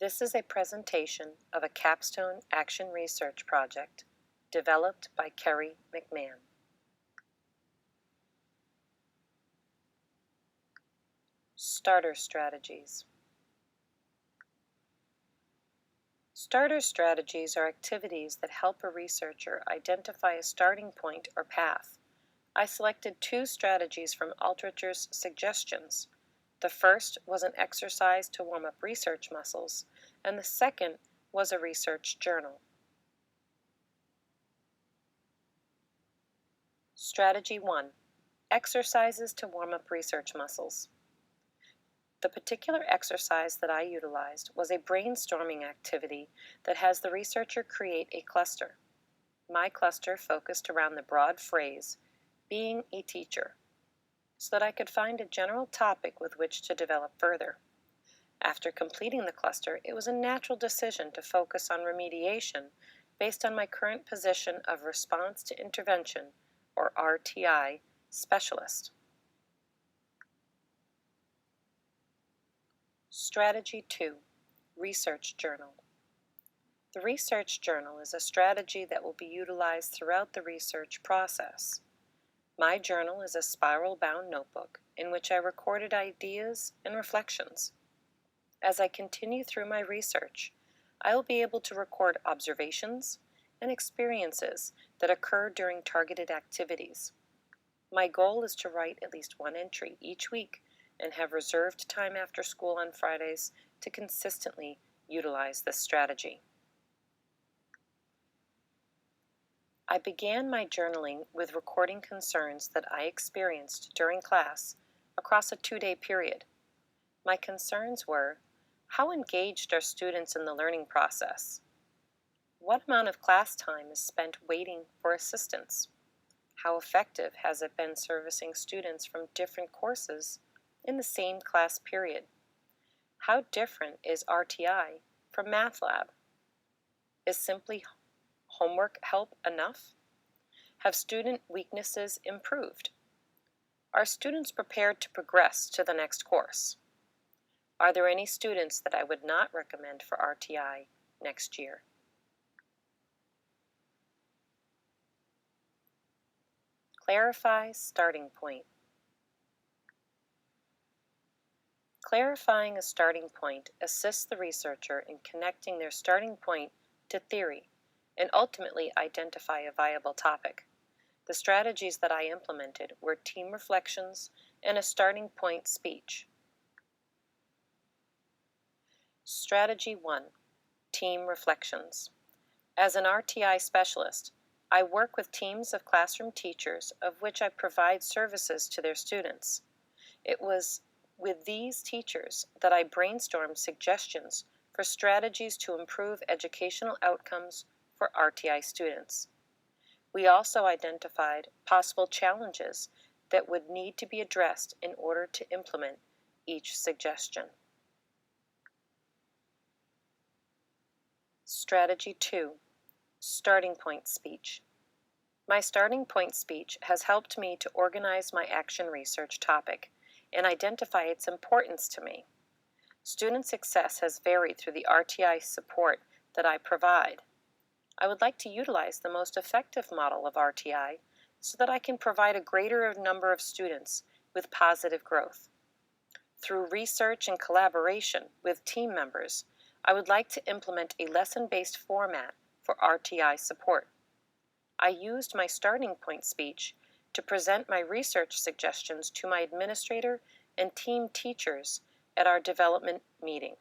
This is a presentation of a capstone action research project developed by Kerri McMahon. Starter strategies. Starter strategies are activities that help a researcher identify a starting point or path. I selected two strategies from Aldrich's suggestions. The first was an exercise to warm up research muscles, and the second was a research journal. Strategy 1. Exercises to warm up research muscles. The particular exercise that I utilized was a brainstorming activity that has the researcher create a cluster. My cluster focused around the broad phrase, being a teacher, so that I could find a general topic with which to develop further. After completing the cluster, it was a natural decision to focus on remediation based on my current position of Response to Intervention, or RTI, specialist. Strategy 2. Research Journal. The research journal is a strategy that will be utilized throughout the research process. My journal is a spiral-bound notebook in which I recorded ideas and reflections. As I continue through my research, I will be able to record observations and experiences that occur during targeted activities. My goal is to write at least one entry each week and have reserved time after school on Fridays to consistently utilize this strategy. I began my journaling with recording concerns that I experienced during class across a 2-day period. My concerns were, how engaged are students in the learning process? What amount of class time is spent waiting for assistance? How effective has it been servicing students from different courses in the same class period? How different is RTI from Math Lab? Is simply homework help enough? Have student weaknesses improved? Are students prepared to progress to the next course? Are there any students that I would not recommend for RTI next year? Clarify starting point. Clarifying a starting point assists the researcher in connecting their starting point to theory and ultimately identify a viable topic. The strategies that I implemented were team reflections and a starting point speech. Strategy 1. Team reflections. As an RTI specialist, I work with teams of classroom teachers of which I provide services to their students. It was with these teachers that I brainstormed suggestions for strategies to improve educational outcomes for RTI students. We also identified possible challenges that would need to be addressed in order to implement each suggestion. Strategy 2. Starting point speech. My starting point speech has helped me to organize my action research topic and identify its importance to me. Student success has varied through the RTI support that I provide. I would like to utilize the most effective model of RTI so that I can provide a greater number of students with positive growth. Through research and collaboration with team members, I would like to implement a lesson-based format for RTI support. I used my starting point speech to present my research suggestions to my administrator and team teachers at our development meeting.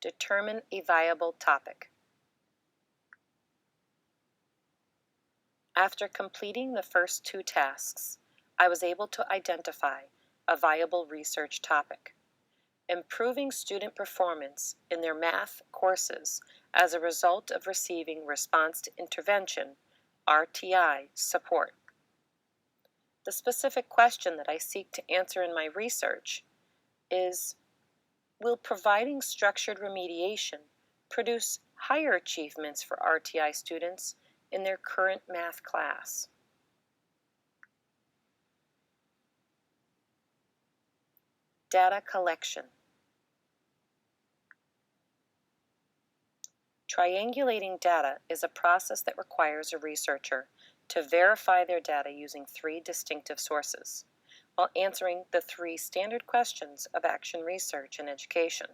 Determine a viable topic. After completing the first 2 tasks, I was able to identify a viable research topic. Improving student performance in their math courses as a result of receiving Response to Intervention, RTI, support. The specific question that I seek to answer in my research is, will providing structured remediation produce higher achievements for RTI students in their current math class? Data collection. Triangulating data is a process that requires a researcher to verify their data using three distinctive sources, while answering the three standard questions of action research and education.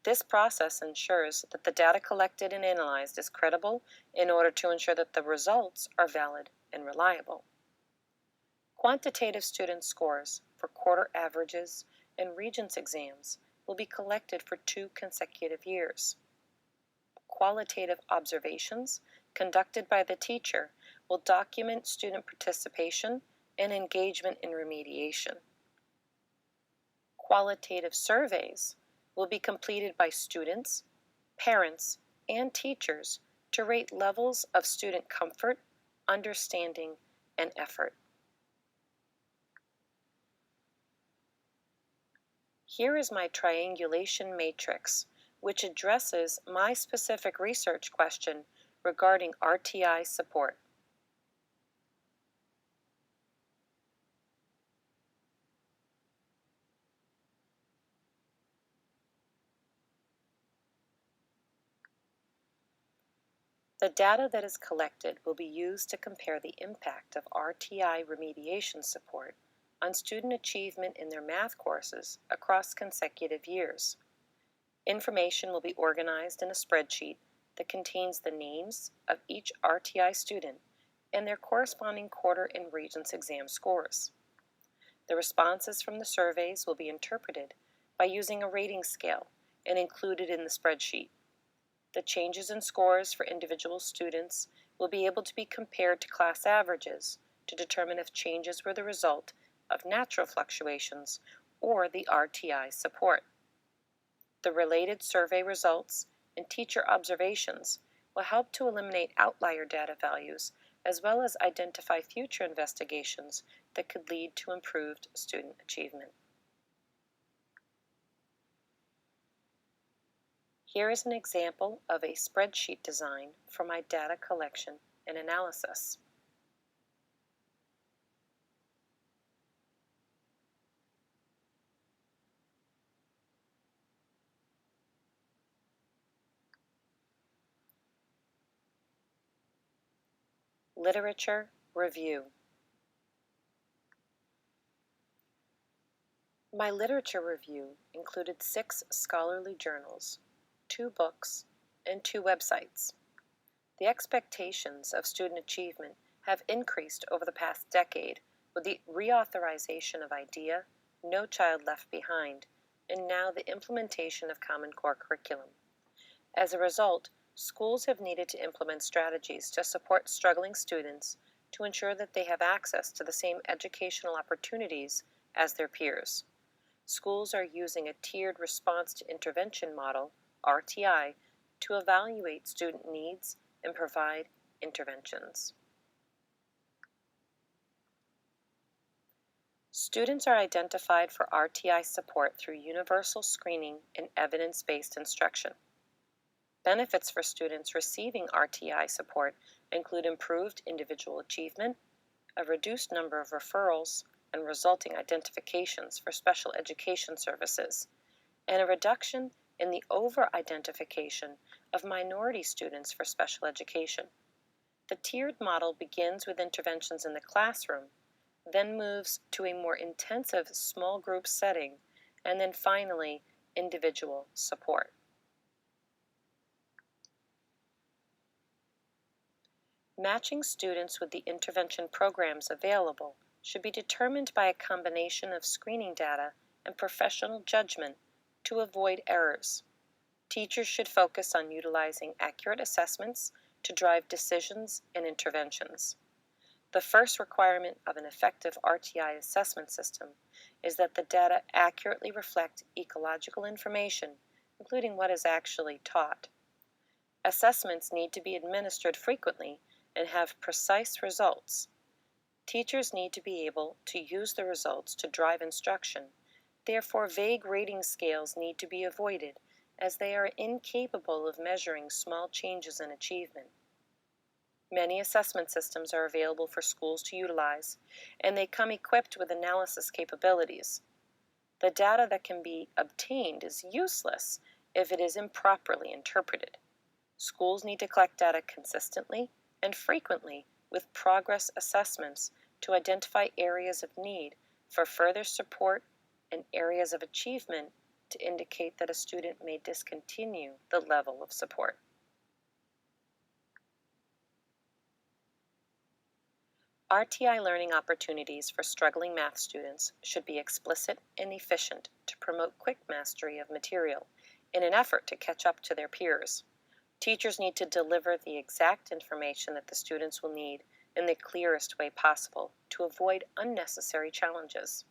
This process ensures that the data collected and analyzed is credible in order to ensure that the results are valid and reliable. Quantitative student scores for quarter averages and Regents exams will be collected for 2 consecutive years. Qualitative observations conducted by the teacher will document student participation and engagement in remediation. Qualitative surveys will be completed by students, parents, and teachers to rate levels of student comfort, understanding, and effort. Here is my triangulation matrix, which addresses my specific research question regarding RTI support. The data that is collected will be used to compare the impact of RTI remediation support on student achievement in their math courses across consecutive years. Information will be organized in a spreadsheet that contains the names of each RTI student and their corresponding quarter and Regents exam scores. The responses from the surveys will be interpreted by using a rating scale and included in the spreadsheet. The changes in scores for individual students will be able to be compared to class averages to determine if changes were the result of natural fluctuations or the RTI support. The related survey results and teacher observations will help to eliminate outlier data values as well as identify future investigations that could lead to improved student achievement. Here is an example of a spreadsheet design for my data collection and analysis. Literature review. My literature review included 6 scholarly journals, 2 books, and 2 websites. The expectations of student achievement have increased over the past decade with the reauthorization of IDEA, No Child Left Behind, and now the implementation of Common Core curriculum. As a result, schools have needed to implement strategies to support struggling students to ensure that they have access to the same educational opportunities as their peers. Schools are using a tiered response to intervention model, RTI, to evaluate student needs and provide interventions. Students are identified for RTI support through universal screening and evidence-based instruction. Benefits for students receiving RTI support include improved individual achievement, a reduced number of referrals and resulting identifications for special education services, and a reduction in the over-identification of minority students for special education. The tiered model begins with interventions in the classroom, then moves to a more intensive small group setting, and then finally individual support. Matching students with the intervention programs available should be determined by a combination of screening data and professional judgment to avoid errors. Teachers should focus on utilizing accurate assessments to drive decisions and interventions. The first requirement of an effective RTI assessment system is that the data accurately reflect ecological information, including what is actually taught. Assessments need to be administered frequently and have precise results. Teachers need to be able to use the results to drive instruction. Therefore, vague rating scales need to be avoided as they are incapable of measuring small changes in achievement. Many assessment systems are available for schools to utilize, and they come equipped with analysis capabilities. The data that can be obtained is useless if it is improperly interpreted. Schools need to collect data consistently and frequently with progress assessments to identify areas of need for further support and areas of achievement to indicate that a student may discontinue the level of support. RTI learning opportunities for struggling math students should be explicit and efficient to promote quick mastery of material in an effort to catch up to their peers. Teachers need to deliver the exact information that the students will need in the clearest way possible to avoid unnecessary challenges.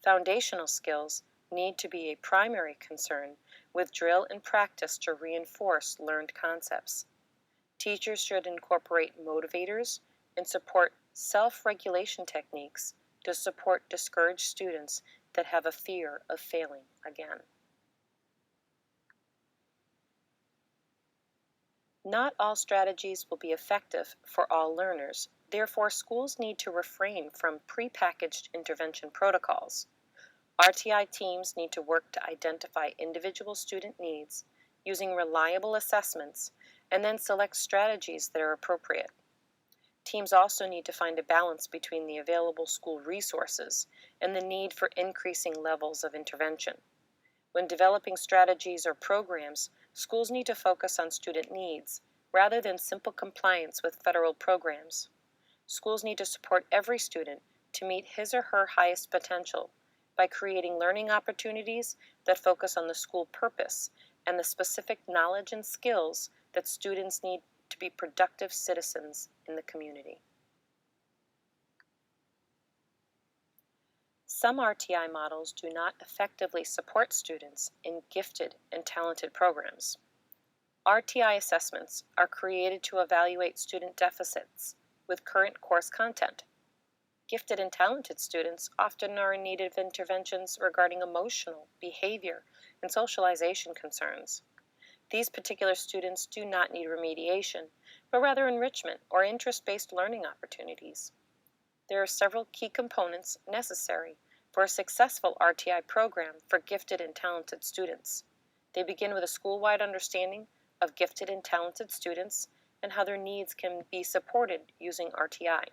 Foundational skills need to be a primary concern with drill and practice to reinforce learned concepts. Teachers should incorporate motivators and support self-regulation techniques to support discouraged students that have a fear of failing again. Not all strategies will be effective for all learners. Therefore, schools need to refrain from prepackaged intervention protocols. RTI teams need to work to identify individual student needs using reliable assessments and then select strategies that are appropriate. Teams also need to find a balance between the available school resources and the need for increasing levels of intervention. When developing strategies or programs, schools need to focus on student needs rather than simple compliance with federal programs. Schools need to support every student to meet his or her highest potential by creating learning opportunities that focus on the school purpose and the specific knowledge and skills that students need to be productive citizens in the community. Some RTI models do not effectively support students in gifted and talented programs. RTI assessments are created to evaluate student deficits with current course content. Gifted and talented students often are in need of interventions regarding emotional, behavior, and socialization concerns. These particular students do not need remediation, but rather enrichment or interest-based learning opportunities. There are several key components necessary for a successful RTI program for gifted and talented students. They begin with a school-wide understanding of gifted and talented students and how their needs can be supported using RTI.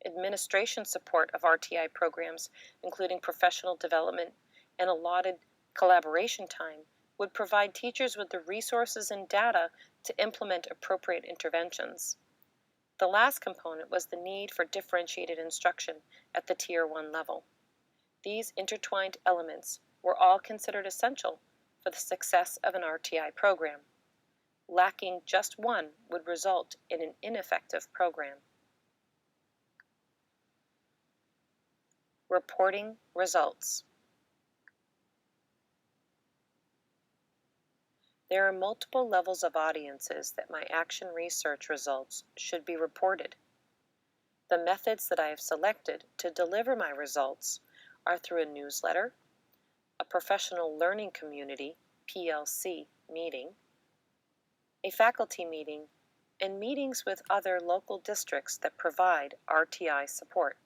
Administration support of RTI programs, including professional development and allotted collaboration time, would provide teachers with the resources and data to implement appropriate interventions. The last component was the need for differentiated instruction at the Tier 1 level. These intertwined elements were all considered essential for the success of an RTI program. Lacking just one would result in an ineffective program. Reporting results. There are multiple levels of audiences that my action research results should be reported. The methods that I have selected to deliver my results are through a newsletter, a professional learning community (PLC) meeting, a faculty meeting, and meetings with other local districts that provide RTI support.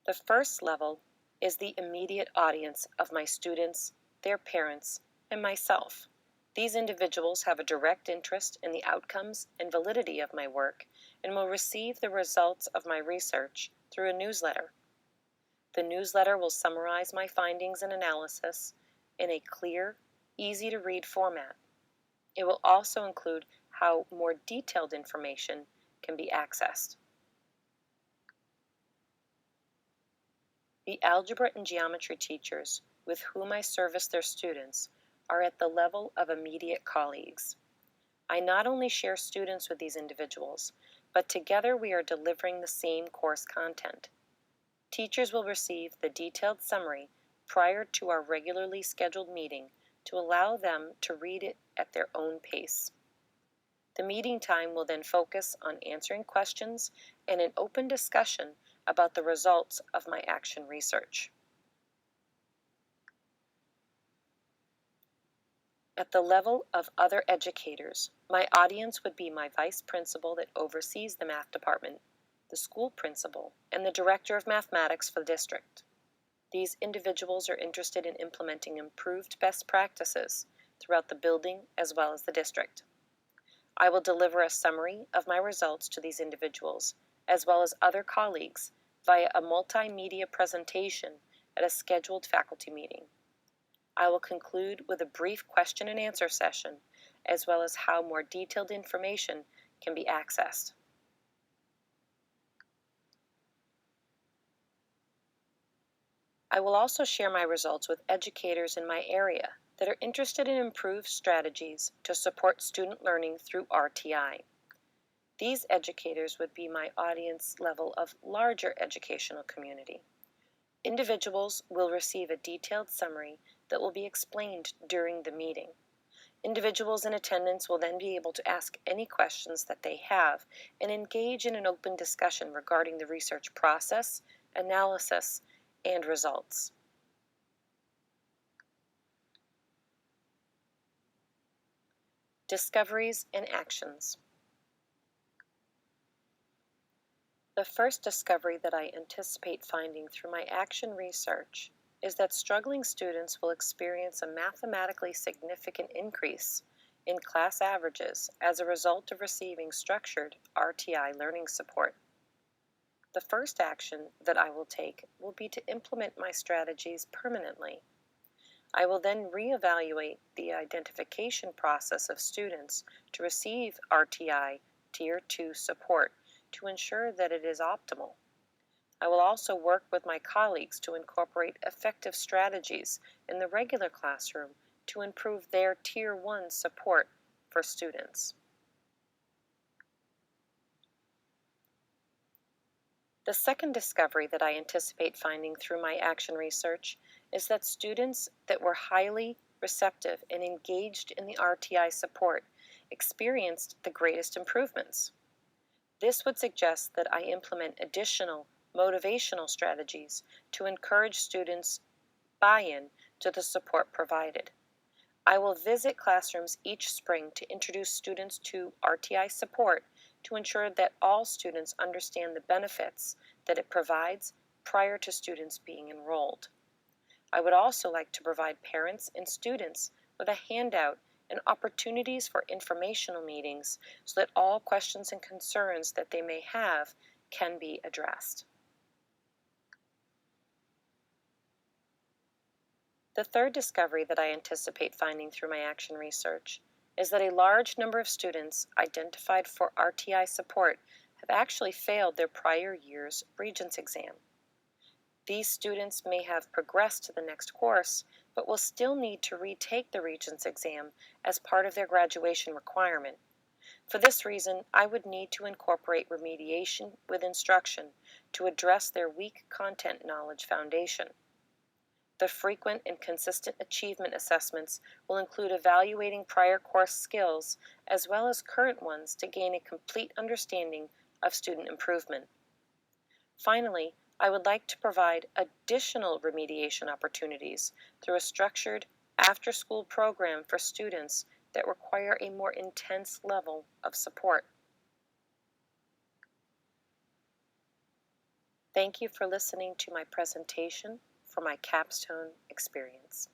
The first level is the immediate audience of my students, their parents, and myself. These individuals have a direct interest in the outcomes and validity of my work and will receive the results of my research through a newsletter. The newsletter will summarize my findings and analysis in a clear, easy-to-read format. It will also include how more detailed information can be accessed. The algebra and geometry teachers with whom I service their students are at the level of immediate colleagues. I not only share students with these individuals, but together we are delivering the same course content. Teachers will receive the detailed summary prior to our regularly scheduled meeting to allow them to read it at their own pace. The meeting time will then focus on answering questions and an open discussion about the results of my action research. At the level of other educators, my audience would be my vice principal that oversees the math department, the school principal, and the director of mathematics for the district. These individuals are interested in implementing improved best practices throughout the building as well as the district. I will deliver a summary of my results to these individuals, as well as other colleagues, via a multimedia presentation at a scheduled faculty meeting. I will conclude with a brief question and answer session, as well as how more detailed information can be accessed. I will also share my results with educators in my area that are interested in improved strategies to support student learning through RTI. These educators would be my audience level of larger educational community. Individuals will receive a detailed summary that will be explained during the meeting. Individuals in attendance will then be able to ask any questions that they have and engage in an open discussion regarding the research process, analysis, and results. Discoveries and actions. The first discovery that I anticipate finding through my action research is that struggling students will experience a mathematically significant increase in class averages as a result of receiving structured RTI learning support. The first action that I will take will be to implement my strategies permanently. I will then reevaluate the identification process of students to receive RTI Tier 2 support to ensure that it is optimal. I will also work with my colleagues to incorporate effective strategies in the regular classroom to improve their Tier 1 support for students. The second discovery that I anticipate finding through my action research is that students that were highly receptive and engaged in the RTI support experienced the greatest improvements. This would suggest that I implement additional motivational strategies to encourage students' buy-in to the support provided. I will visit classrooms each spring to introduce students to RTI support to ensure that all students understand the benefits that it provides prior to students being enrolled. I would also like to provide parents and students with a handout and opportunities for informational meetings so that all questions and concerns that they may have can be addressed. The third discovery that I anticipate finding through my action research is that a large number of students identified for RTI support have actually failed their prior year's Regents exam. These students may have progressed to the next course, but will still need to retake the Regents exam as part of their graduation requirement. For this reason, I would need to incorporate remediation with instruction to address their weak content knowledge foundation. The frequent and consistent achievement assessments will include evaluating prior course skills as well as current ones to gain a complete understanding of student improvement. Finally, I would like to provide additional remediation opportunities through a structured after-school program for students that require a more intense level of support. Thank you for listening to my presentation for my capstone experience.